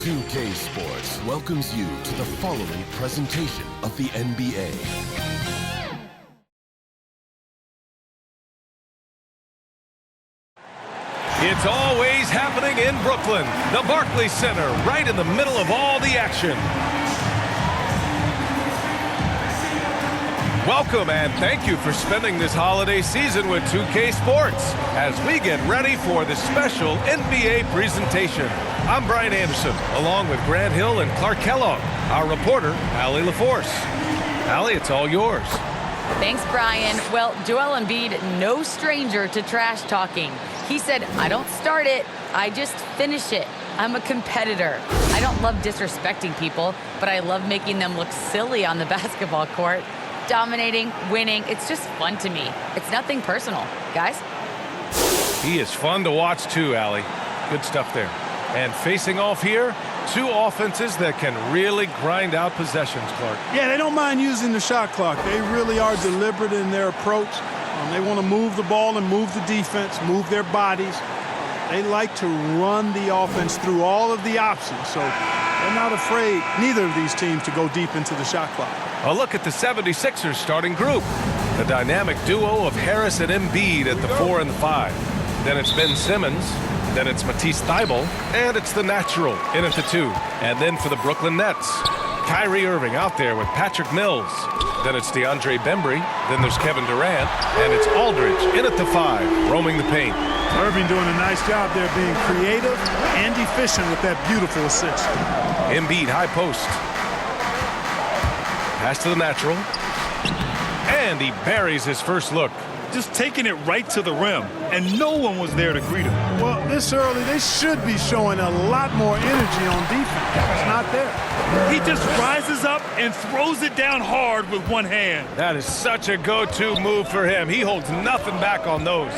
2K Sports welcomes you to the following presentation of the NBA. It's always happening in Brooklyn, the Barclays Center, right in the middle of all the action. Welcome and thank you for spending this holiday season with 2K Sports as we get ready for the special NBA presentation. I'm Brian Anderson, along with Grant Hill and Clark Kellogg, our reporter, Allie LaForce. Allie, it's all yours. Thanks, Brian. Well, Joel Embiid, no stranger to trash talking. He said, I don't start it, I just finish it. I'm a competitor. I don't love disrespecting people, but I love making them look silly on the basketball court. Dominating, winning, it's just fun to me. It's nothing personal. Guys? He is fun to watch too, Allie. Good stuff there. And facing off here, two offenses that can really grind out possessions, Clark. Yeah, they don't mind using the shot clock. They really are deliberate in their approach. They want to move the ball and move the defense, move their bodies. They like to run the offense through all of the options. So they're not afraid, neither of these teams, to go deep into the shot clock. A look at the 76ers starting group. The dynamic duo of Harris and Embiid at the 4 and the 5. Then it's Ben Simmons. Then it's Matisse Thybulle. And it's the natural in at the 2. And then for the Brooklyn Nets, Kyrie Irving out there with Patrick Mills. Then it's DeAndre Bembry. Then there's Kevin Durant. And it's Aldridge in at the 5, roaming the paint. Irving doing a nice job there being creative and efficient with that beautiful assist. Embiid high post. Pass to the natural. And he buries his first look. Just taking it right to the rim, and no one was there to greet him. Well, this early, they should be showing a lot more energy on defense. It's not there. He just rises up and throws it down hard with one hand. That is such a go-to move for him. He holds nothing back on those.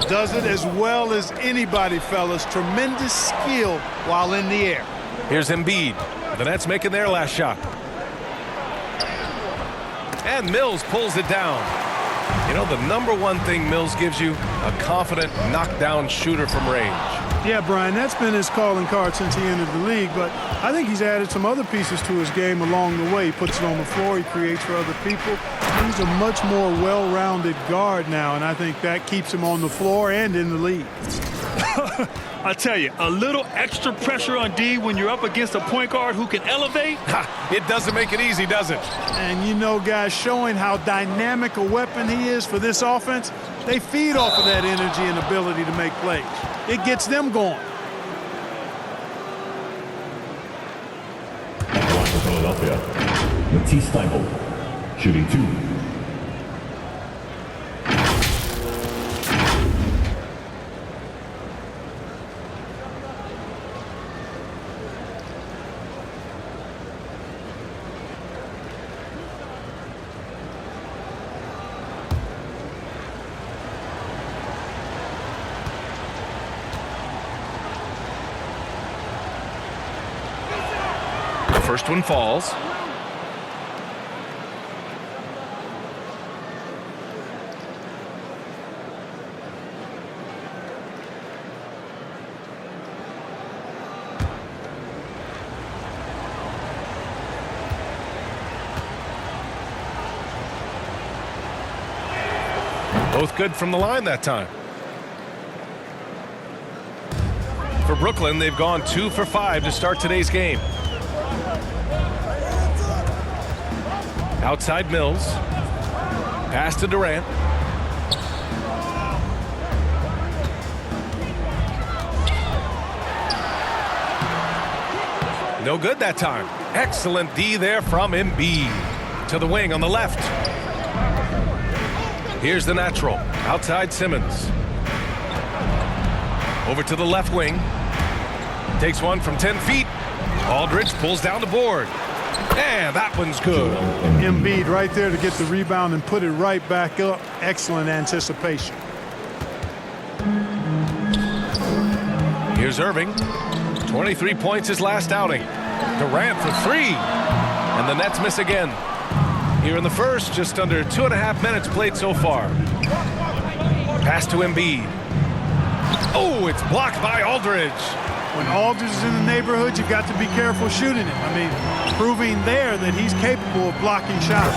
Does it as well as anybody, fellas. Tremendous skill while in the air. Here's Embiid. The Nets making their last shot. And Mills pulls it down. You know, the number one thing Mills gives you, a confident knockdown shooter from range. Yeah, Brian, that's been his calling card since he entered the league, but I think he's added some other pieces to his game along the way. He puts it on the floor, he creates for other people. He's a much more well-rounded guard now, and I think that keeps him on the floor and in the league. I tell you, a little extra pressure on D when you're up against a point guard who can elevate. It doesn't make it easy, does it? And you know, guys, showing how dynamic a weapon he is for this offense, they feed off of that energy and ability to make plays. It gets them going. For Philadelphia, Matisse Thybulle, shooting 2. First one falls. Both good from the line that time. For Brooklyn, they've gone 2 for 5 to start today's game. Outside Mills. Pass to Durant. No good that time. Excellent D there from Embiid. To the wing on the left. Here's the natural. Outside Simmons. Over to the left wing. Takes one from 10 feet. Aldridge pulls down the board. And that one's good. Embiid right there to get the rebound and put it right back up. Excellent anticipation. Here's Irving. 23 points his last outing. Durant for 3. And the Nets miss again. Here in the first, just under 2.5 minutes played so far. Pass to Embiid. Oh, it's blocked by Aldridge. When Aldridge is in the neighborhood, you've got to be careful shooting it. I mean, proving there that he's capable of blocking shots.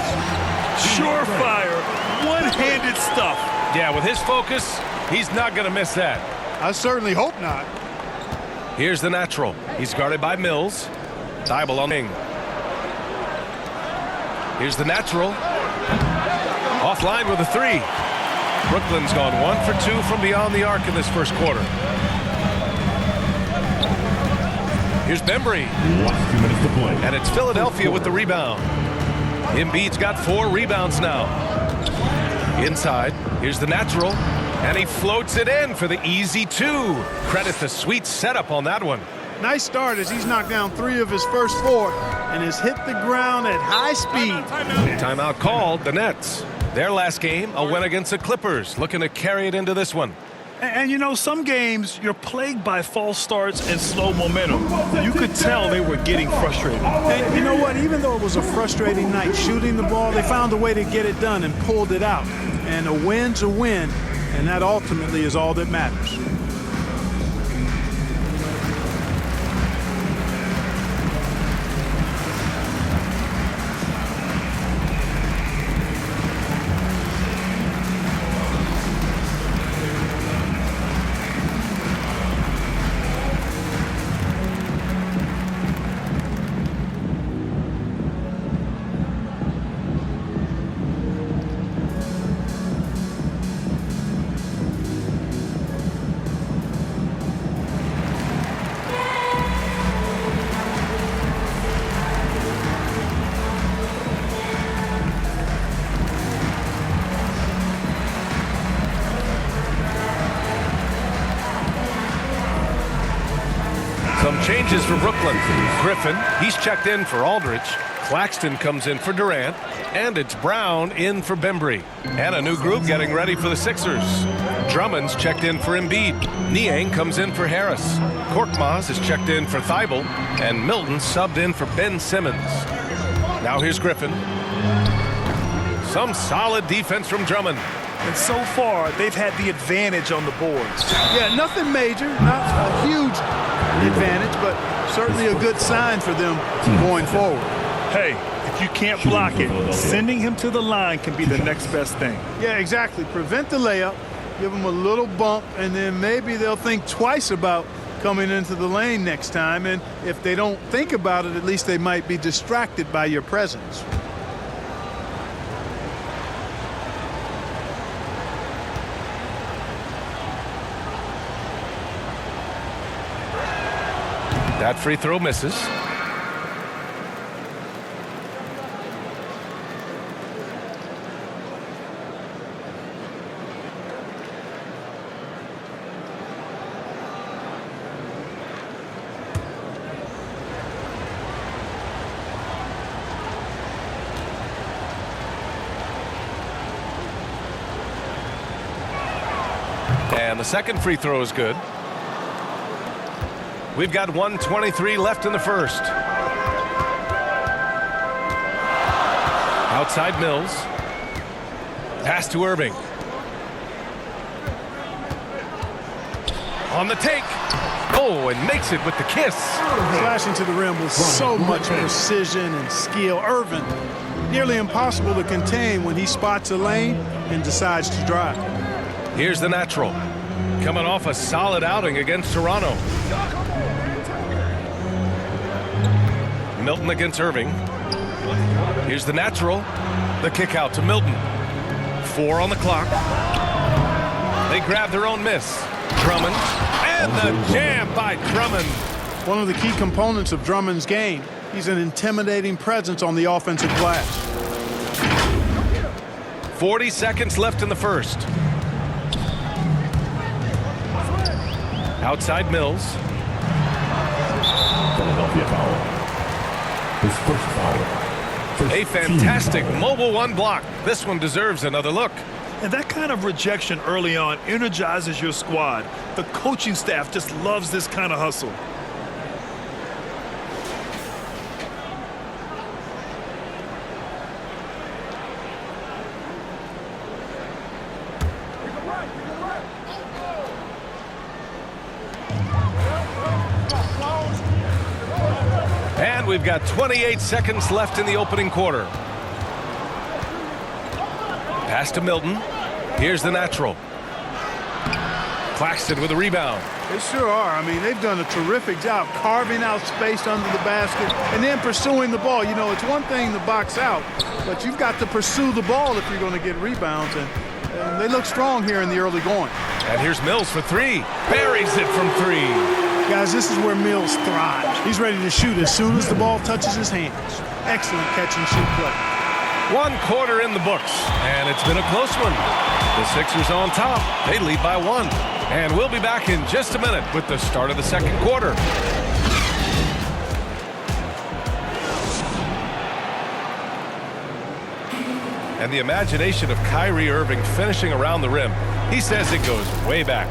Surefire, one-handed stuff. Yeah, with his focus, he's not going to miss that. I certainly hope not. Here's the natural. He's guarded by Mills. Thibault on the wing. Here's the natural. Offline with a three. Brooklyn's gone 1 for 2 from beyond the arc in this first quarter. Here's Bembry. Last 2 minutes to play. And it's Philadelphia with the rebound. Embiid's got 4 rebounds now. Inside, here's the natural. And he floats it in for the easy 2. Credit the sweet setup on that one. Nice start as he's knocked down 3 of his first 4 and has hit the ground at high speed. Timeout called, the Nets. Their last game, a win against the Clippers, looking to carry it into this one. And you know, some games you're plagued by false starts and slow momentum. You could tell they were getting frustrated. And you know what? Even though it was a frustrating night shooting the ball, they found a way to get it done and pulled it out. And a win's a win, and that ultimately is all that matters. Some changes for Brooklyn. Griffin, he's checked in for Aldridge. Claxton comes in for Durant. And it's Brown in for Bembry. And a new group getting ready for the Sixers. Drummond's checked in for Embiid. Niang comes in for Harris. Korkmaz is checked in for Thibault. And Milton subbed in for Ben Simmons. Now here's Griffin. Some solid defense from Drummond. And so far, they've had the advantage on the boards. Yeah, nothing major, not a huge advantage, but certainly a good sign for them going forward. Hey, if you can't block it, sending him to the line can be the next best thing. Yeah, exactly. Prevent the layup, give them a little bump, and then maybe they'll think twice about coming into the lane next time. And if they don't think about it, at least they might be distracted by your presence. That free throw misses. And the second free throw is good. We've got 1:23 left in the first. Outside Mills. Pass to Irving. On the take. Oh, and makes it with the kiss. Flashing to the rim with so much precision and skill. Irving, nearly impossible to contain when he spots a lane and decides to drive. Here's the natural. Coming off a solid outing against Toronto. Milton against Irving. Here's the natural. The kick out to Milton. 4 on the clock. They grab their own miss. Drummond. And the jam by Drummond. One of the key components of Drummond's game. He's an intimidating presence on the offensive glass. 40 seconds left in the first. Outside Mills. Philadelphia foul. His first foul. A fantastic mobile one block. This one deserves another look. And that kind of rejection early on energizes your squad. The coaching staff just loves this kind of hustle. we've got 28 seconds left in the opening quarter. Pass to Milton. Here's the natural. Claxton with a rebound. They sure are. I mean, they've done a terrific job carving out space under the basket and then pursuing the ball. You know, it's one thing to box out, but you've got to pursue the ball if you're going to get rebounds. And they look strong here in the early going. And here's Mills for three. Buries it from three. Guys, this is where Mills thrives. He's ready to shoot as soon as the ball touches his hands. Excellent catch and shoot play. 1 quarter in the books, and it's been a close one. The Sixers on top. They lead by 1. And we'll be back in just a minute with the start of the second quarter. And the imagination of Kyrie Irving finishing around the rim, he says it goes way back.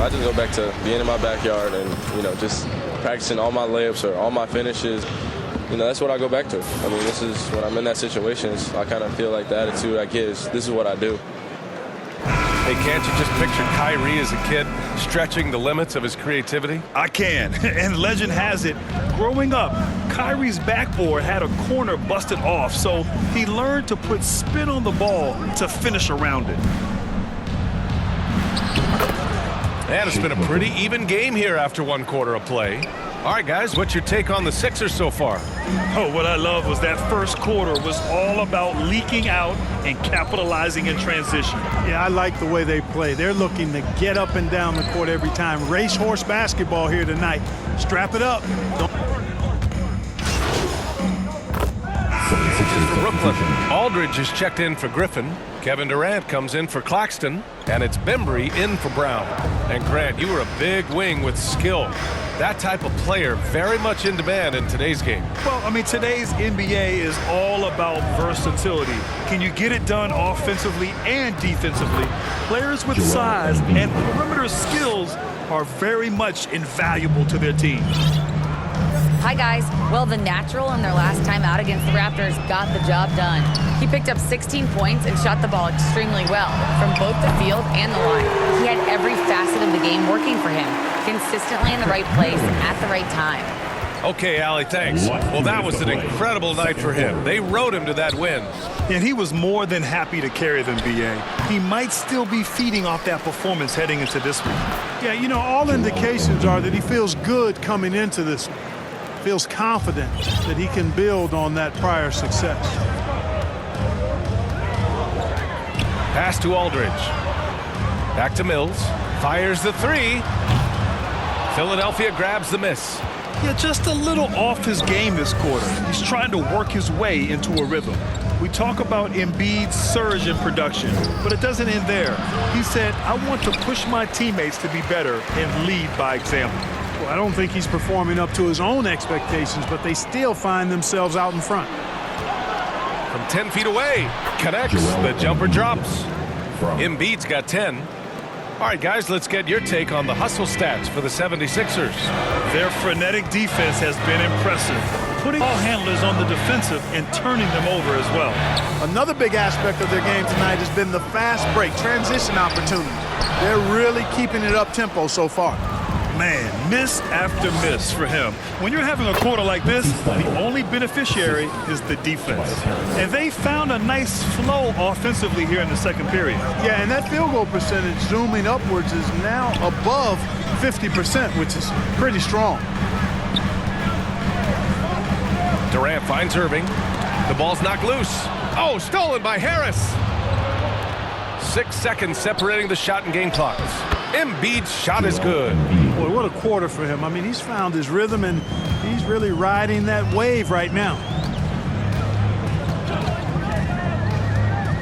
I just go back to being in my backyard and, just practicing all my layups or all my finishes. That's what I go back to. I mean, this is when I'm in that situation, I kind of feel like the attitude I get is this is what I do. Hey, can't you just picture Kyrie as a kid stretching the limits of his creativity? I can. And legend has it, growing up, Kyrie's backboard had a corner busted off, so he learned to put spin on the ball to finish around it. And it's been a pretty even game here after 1 quarter of play. All right, guys, what's your take on the Sixers so far? Oh, what I love was that first quarter was all about leaking out and capitalizing in transition. Yeah, I like the way they play. They're looking to get up and down the court every time. Racehorse basketball here tonight. Strap it up. For Brooklyn, Aldridge is checked in for Griffin. Kevin Durant comes in for Claxton. And it's Bembry in for Brown. And Grant, you were a big wing with skill. That type of player very much in demand in today's game. Well, I mean, today's NBA is all about versatility. Can you get it done offensively and defensively? Players with size and perimeter skills are very much invaluable to their team. Hi, guys. Well, the natural in their last time out against the Raptors got the job done. He picked up 16 points and shot the ball extremely well from both the field and the line. He had every facet of the game working for him, consistently in the right place at the right time. Okay, Allie, thanks. Well, that was an incredible night for him. They rode him to that win. And he was more than happy to carry them, B.A. He might still be feeding off that performance heading into this week. Yeah, all indications are that he feels good coming into this. Feels confident that he can build on that prior success. Pass to Aldridge. Back to Mills. Fires the three. Philadelphia grabs the miss. Yeah, just a little off his game this quarter. He's trying to work his way into a rhythm. We talk about Embiid's surge in production, but it doesn't end there. He said, I want to push my teammates to be better and lead by example. Well, I don't think he's performing up to his own expectations, but they still find themselves out in front. From 10 feet away, connects, the jumper drops. Embiid's got 10. All right, guys, let's get your take on the hustle stats for the 76ers. Their frenetic defense has been impressive, putting ball handlers on the defensive and turning them over as well. Another big aspect of their game tonight has been the fast break, transition opportunity. They're really keeping it up-tempo so far. Man, miss after miss for him. When you're having a quarter like this, the only beneficiary is the defense. And they found a nice flow offensively here in the second period. Yeah, and that field goal percentage zooming upwards is now above 50%, which is pretty strong. Durant finds Irving. The ball's knocked loose. Oh, stolen by Harris. 6 seconds separating the shot and game clocks. Embiid's shot is good. Boy, what a quarter for him. I mean, he's found his rhythm, and he's really riding that wave right now.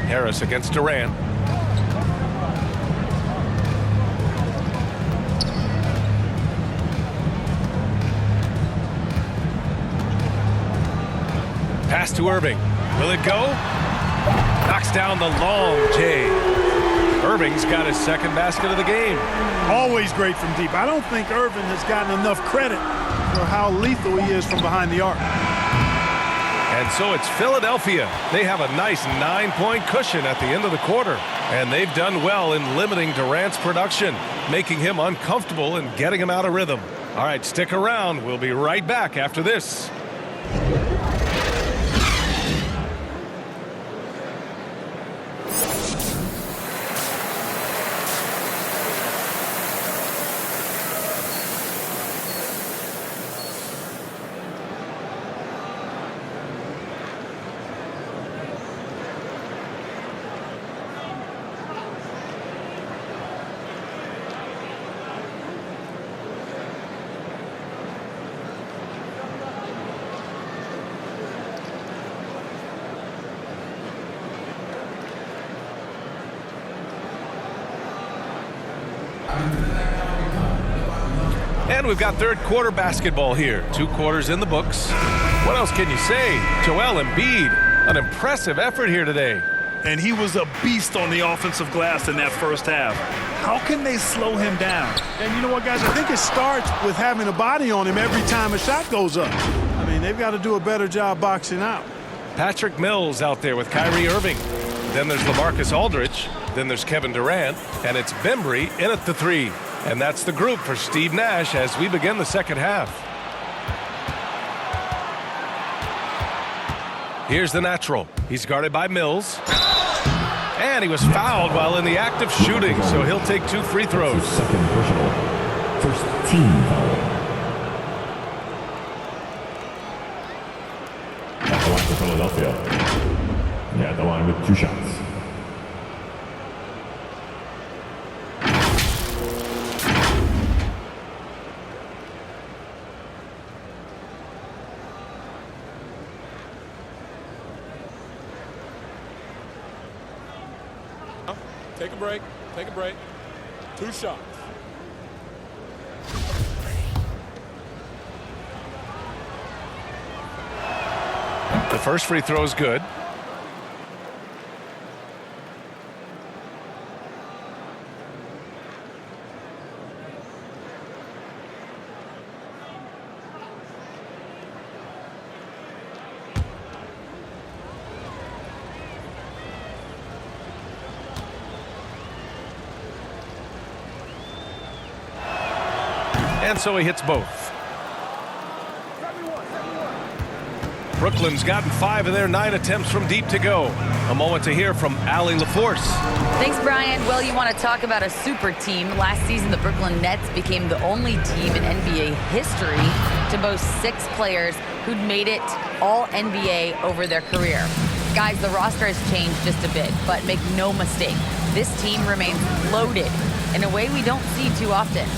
Harris against Durant. Pass to Irving. Will it go? Knocks down the long J. Irving's got his second basket of the game. Always great from deep. I don't think Irving has gotten enough credit for how lethal he is from behind the arc. And so it's Philadelphia. They have a nice 9-point cushion at the end of the quarter. And they've done well in limiting Durant's production, making him uncomfortable and getting him out of rhythm. All right, stick around. We'll be right back after this. And we've got third quarter basketball here. 2 quarters in the books. What else can you say? Joel Embiid, an impressive effort here today. And he was a beast on the offensive glass in that first half. How can they slow him down? And you know what, guys? I think it starts with having a body on him every time a shot goes up. I mean, they've got to do a better job boxing out. Patrick Mills out there with Kyrie Irving. Then there's LaMarcus Aldridge. Then there's Kevin Durant. And it's Bembry in at the 3. And that's the group for Steve Nash as we begin the second half. Here's the natural. He's guarded by Mills. And he was fouled while in the act of shooting, so he'll take 2 free throws. Second personal. First team foul. At the line for Philadelphia. Yeah, at the line with 2 shots. Take a break. Take a break. 2 shots. The first free throw is good. And so he hits both. Brooklyn's gotten 5 of their 9 attempts from deep to go. A moment to hear from Allie LaForce. Thanks, Brian. Well, you want to talk about a super team. Last season, the Brooklyn Nets became the only team in NBA history to boast 6 players who'd made it all NBA over their career. Guys, the roster has changed just a bit, but make no mistake, this team remains loaded in a way we don't see too often.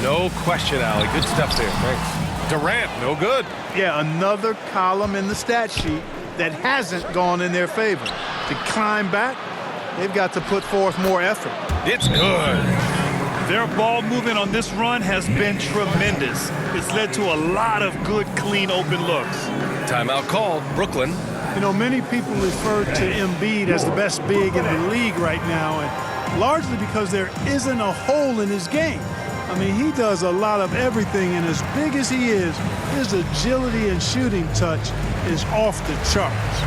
No question, Allie. Good stuff there. Thanks. Durant, no good. Yeah, another column in the stat sheet that hasn't gone in their favor. To climb back, they've got to put forth more effort. It's good. Their ball movement on this run has been tremendous. It's led to a lot of good, clean, open looks. Timeout called. Brooklyn. You know, many people refer to Embiid as the best big in the league right now, and largely because there isn't a hole in his game. I mean, he does a lot of everything, and as big as he is, his agility and shooting touch is off the charts.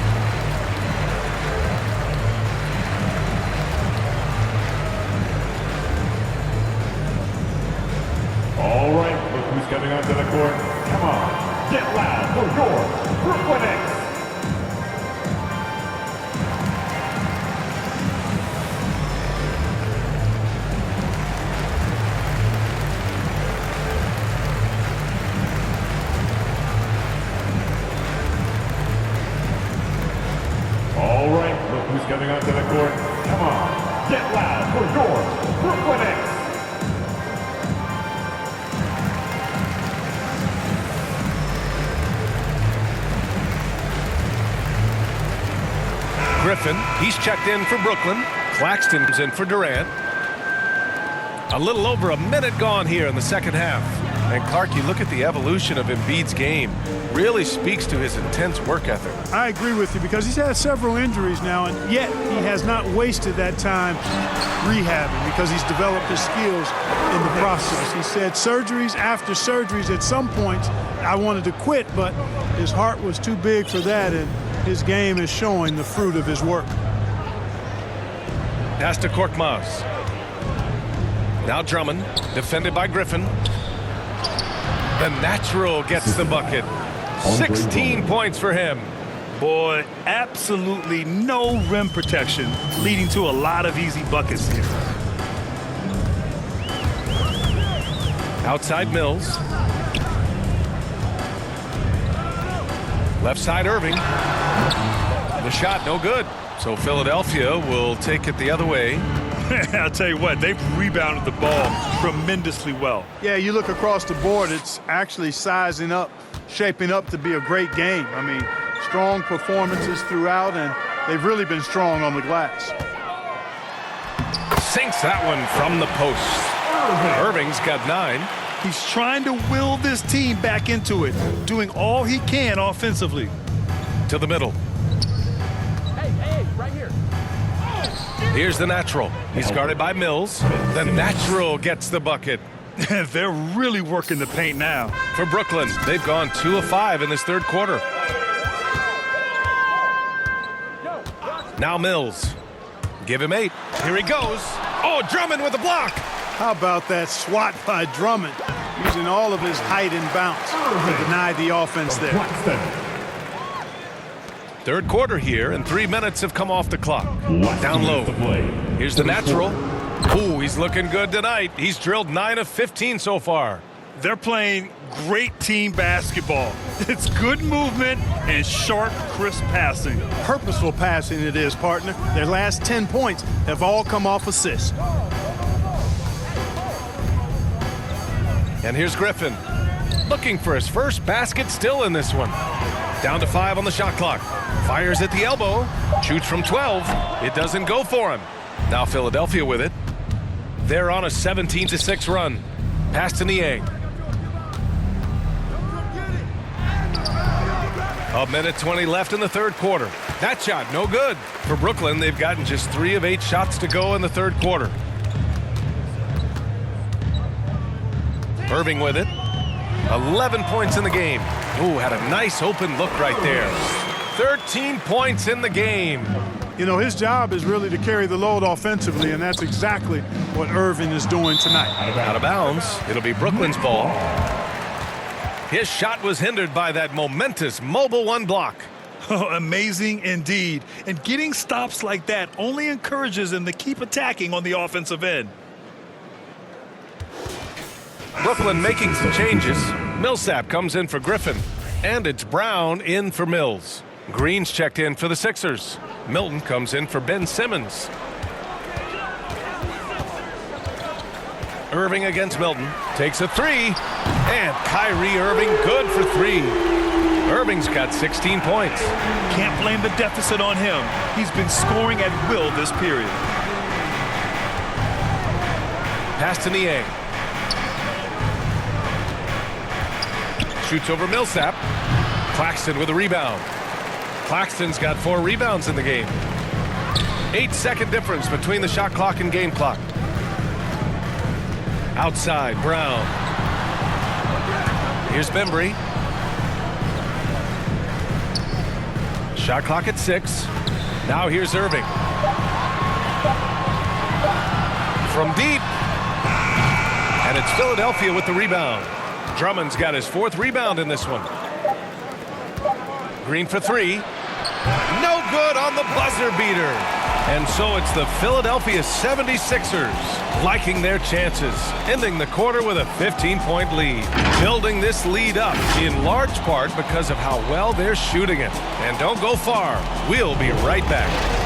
All right, look who's coming onto the court. Come on, get loud for your Brooklyn Nets. All right, look who's coming onto the court. Come on, get loud for your Brooklyn Nets. Griffin, he's checked in for Brooklyn. Claxton's in for Durant. A little over a minute gone here in the second half. And Clark, you look at the evolution of Embiid's game. Really speaks to his intense work ethic. I agree with you because he's had several injuries now, and yet he has not wasted that time rehabbing because he's developed his skills in the process. He said surgeries after surgeries at some points I wanted to quit, but his heart was too big for that, and his game is showing the fruit of his work. Pass to Korkmaz. Now Drummond, defended by Griffin. The natural gets the bucket. 16 points for him. Boy, absolutely no rim protection, leading to a lot of easy buckets here. Outside Mills. Left side Irving. The shot no good. So Philadelphia will take it the other way. I'll tell you what, they've rebounded the ball tremendously well. Yeah, you look across the board, it's actually sizing up, shaping up to be a great game. I mean, strong performances throughout, and they've really been strong on the glass. Sinks that one from the post. Irving's got 9. He's trying to will this team back into it, doing all he can offensively. To the middle. Hey, right here. Here's the natural. He's guarded by Mills. The natural gets the bucket. They're really working the paint now. For Brooklyn, they've gone 2 of 5 in this third quarter. Now Mills. Give him 8. Here he goes. Oh, Drummond with a block. How about that swat by Drummond, using all of his height and bounce to deny the offense there. Third quarter here, and 3 minutes have come off the clock. Down low. Here's the natural. Ooh, he's looking good tonight. He's drilled 9 of 15 so far. They're playing great team basketball. It's good movement and sharp, crisp passing. Purposeful passing it is, partner. Their last 10 points have all come off assists. And here's Griffin. Looking for his first basket still in this one. Down to 5 on the shot clock. Fires at the elbow. Shoots from 12. It doesn't go for him. Now Philadelphia with it. They're on a 17-6 run. Pass to Niang. A minute 20 left in the third quarter. That shot no good. For Brooklyn, they've gotten just 3 of 8 shots to go in the third quarter. Irving with it. 11 points in the game. Ooh, had a nice open look right there. 13 points in the game. You know, his job is really to carry the load offensively, and that's exactly what Irving is doing tonight. Out of bounds. It'll be Brooklyn's ball. His shot was hindered by that momentous Mobile 1 block. Oh, amazing indeed. And getting stops like that only encourages him to keep attacking on the offensive end. Brooklyn making some changes. Millsap comes in for Griffin. And it's Brown in for Mills. Green's checked in for the Sixers. Milton comes in for Ben Simmons. Irving against Milton. Takes a 3. And Kyrie Irving good for 3. Irving's got 16 points. Can't blame the deficit on him. He's been scoring at will this period. Pass to Niang. Shoots over Millsap. Claxton with a rebound. Claxton's got 4 rebounds in the game. 8-second difference between the shot clock and game clock. Outside, Brown. Here's Bembry. Shot clock at 6. Now here's Irving. From deep. And it's Philadelphia with the rebound. Drummond's got his 4th rebound in this one. Green for 3. No good on the buzzer beater. And so it's the Philadelphia 76ers liking their chances, ending the quarter with a 15-point lead. Building this lead up in large part because of how well they're shooting it. And don't go far. We'll be right back.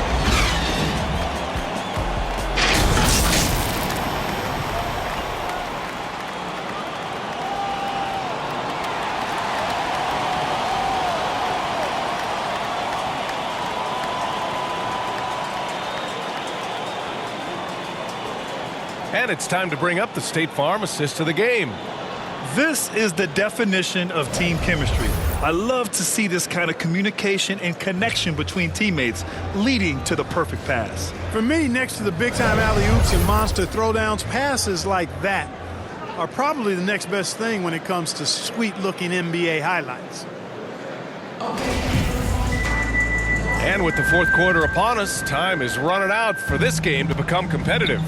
And it's time to bring up the State Farm assist of the game. This is the definition of team chemistry. I love to see this kind of communication and connection between teammates leading to the perfect pass. For me, next to the big-time alley-oops and monster throwdowns, passes like that are probably the next best thing when it comes to sweet-looking NBA highlights. And with the fourth quarter upon us, time is running out for this game to become competitive.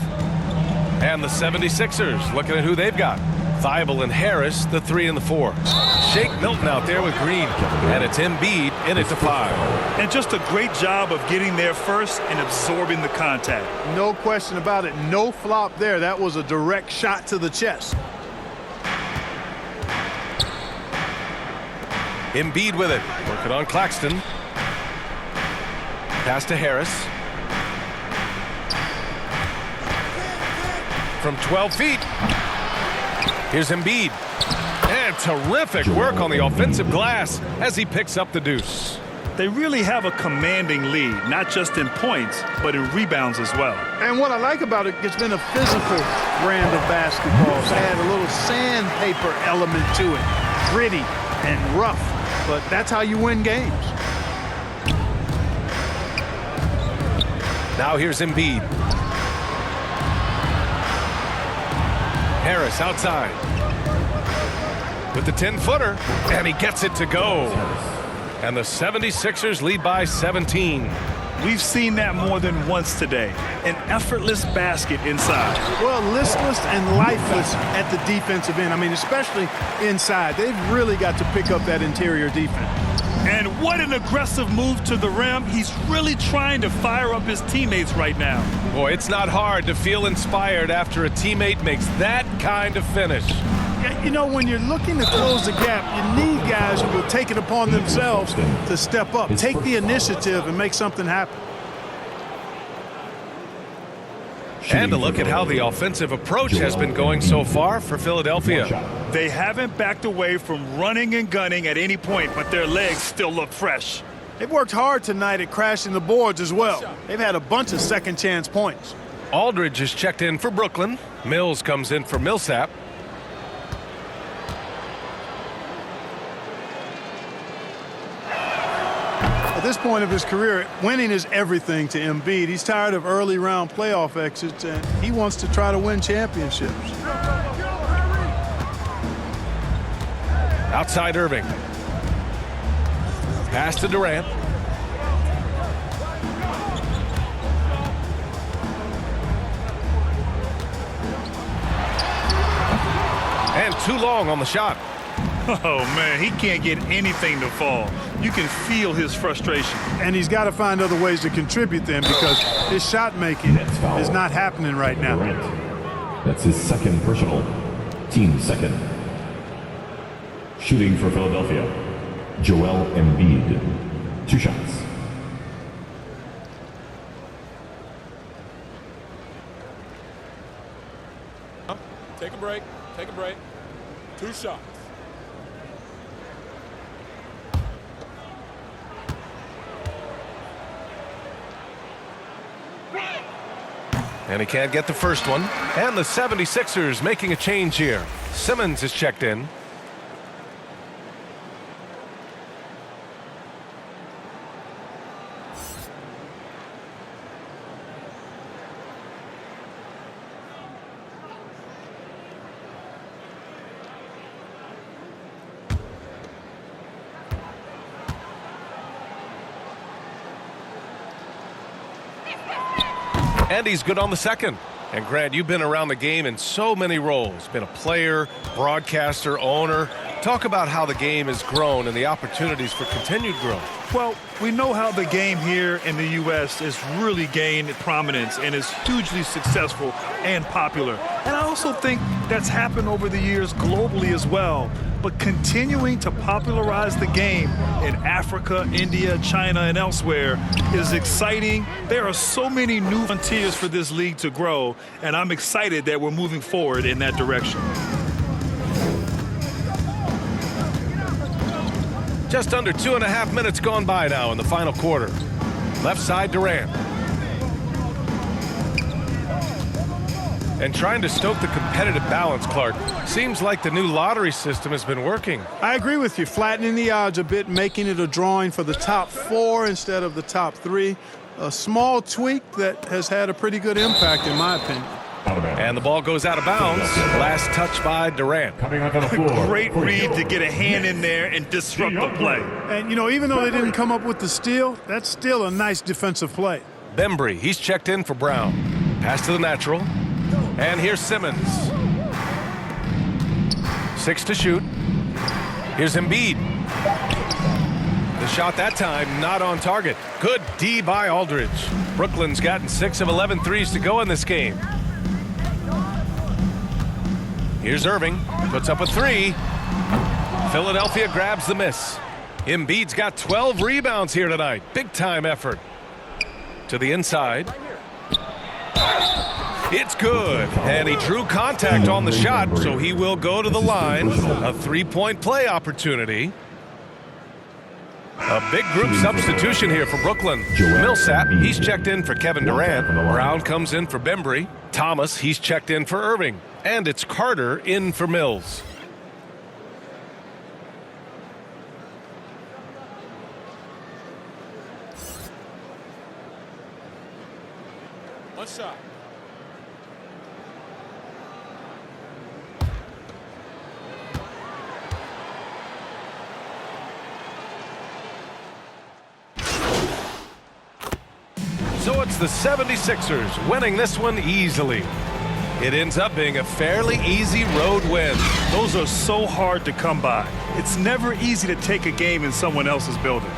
And the 76ers looking at who they've got. Thibault and Harris, the 3 and the 4. Shake Milton out there with Green. And it's Embiid in it to 5. And just a great job of getting there first and absorbing the contact. No question about it. No flop there. That was a direct shot to the chest. Embiid with it. Working on Claxton. Pass to Harris. From 12 feet. Here's Embiid. And terrific work on the offensive glass as he picks up the deuce. They really have a commanding lead, not just in points, but in rebounds as well. And what I like about it, it's been a physical brand of basketball. It's had a little sandpaper element to it. Gritty and rough, but that's how you win games. Now here's Embiid. Harris outside with the 10-footer, and he gets it to go. And the 76ers lead by 17. We've seen that more than once today. An effortless basket inside. Well, listless and lifeless at the defensive end. I mean, especially inside. They've really got to pick up that interior defense. And what an aggressive move to the rim. He's really trying to fire up his teammates right now. Boy, it's not hard to feel inspired after a teammate makes that kind of finish. Yeah, you know, when you're looking to close the gap, you need guys who will take it upon themselves to step up, take the initiative, and make something happen. And a look at how the offensive approach has been going so far for Philadelphia. They haven't backed away from running and gunning at any point, but their legs still look fresh. They've worked hard tonight at crashing the boards as well. They've had a bunch of second chance points. Aldridge is checked in for Brooklyn. Mills comes in for Millsap. At this point of his career, winning is everything to Embiid. He's tired of early round playoff exits, and he wants to try to win championships. Outside Irving. Pass to Durant. And too long on the shot. Oh, man, he can't get anything to fall. You can feel his frustration. And he's got to find other ways to contribute then, because his shot making is not happening right now. That's his second personal, team second. Shooting for Philadelphia, Joel Embiid. 2 shots. Take a break. Take a break. 2 shots. And he can't get the first one. And the 76ers making a change here. Simmons is checked in. And he's good on the second. And Grant, you've been around the game in so many roles. Been a player, broadcaster, owner. Talk about how the game has grown and the opportunities for continued growth. Well, we know how the game here in the U.S. has really gained prominence and is hugely successful and popular. And I also think that's happened over the years globally as well. But continuing to popularize the game in Africa, India, China, and elsewhere is exciting. There are so many new frontiers for this league to grow, and I'm excited that we're moving forward in that direction. Just under 2.5 minutes gone by now in the final quarter. Left side Durant. And trying to stoke the competitive balance, Clark. Seems like the new lottery system has been working. I agree with you. Flattening the odds a bit, making it a drawing for the top 4 instead of the top 3. A small tweak that has had a pretty good impact, in my opinion. And the ball goes out of bounds. Last touch by Durant. Coming onto the floor. Great read to get a hand in there and disrupt the play. And, you know, even though they didn't come up with the steal, that's still a nice defensive play. Bembry, he's checked in for Brown. Pass to the natural. And here's Simmons. 6 to shoot. Here's Embiid. The shot that time not on target. Good D by Aldridge. Brooklyn's gotten 6 of 11 threes to go in this game. Here's Irving. Puts up a 3. Philadelphia grabs the miss. Embiid's got 12 rebounds here tonight. Big time effort. To the inside. It's good. And he drew contact on the shot, so he will go to the line. A 3-point play opportunity. A big group substitution here for Brooklyn. Millsap, he's checked in for Kevin Durant. Brown comes in for Bembry. Thomas, he's checked in for Irving. And it's Carter in for Mills. One shot. So it's the 76ers winning this one easily. It ends up being a fairly easy road win. Those are so hard to come by. It's never easy to take a game in someone else's building.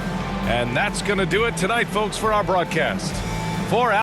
And that's going to do it tonight, folks, for our broadcast. For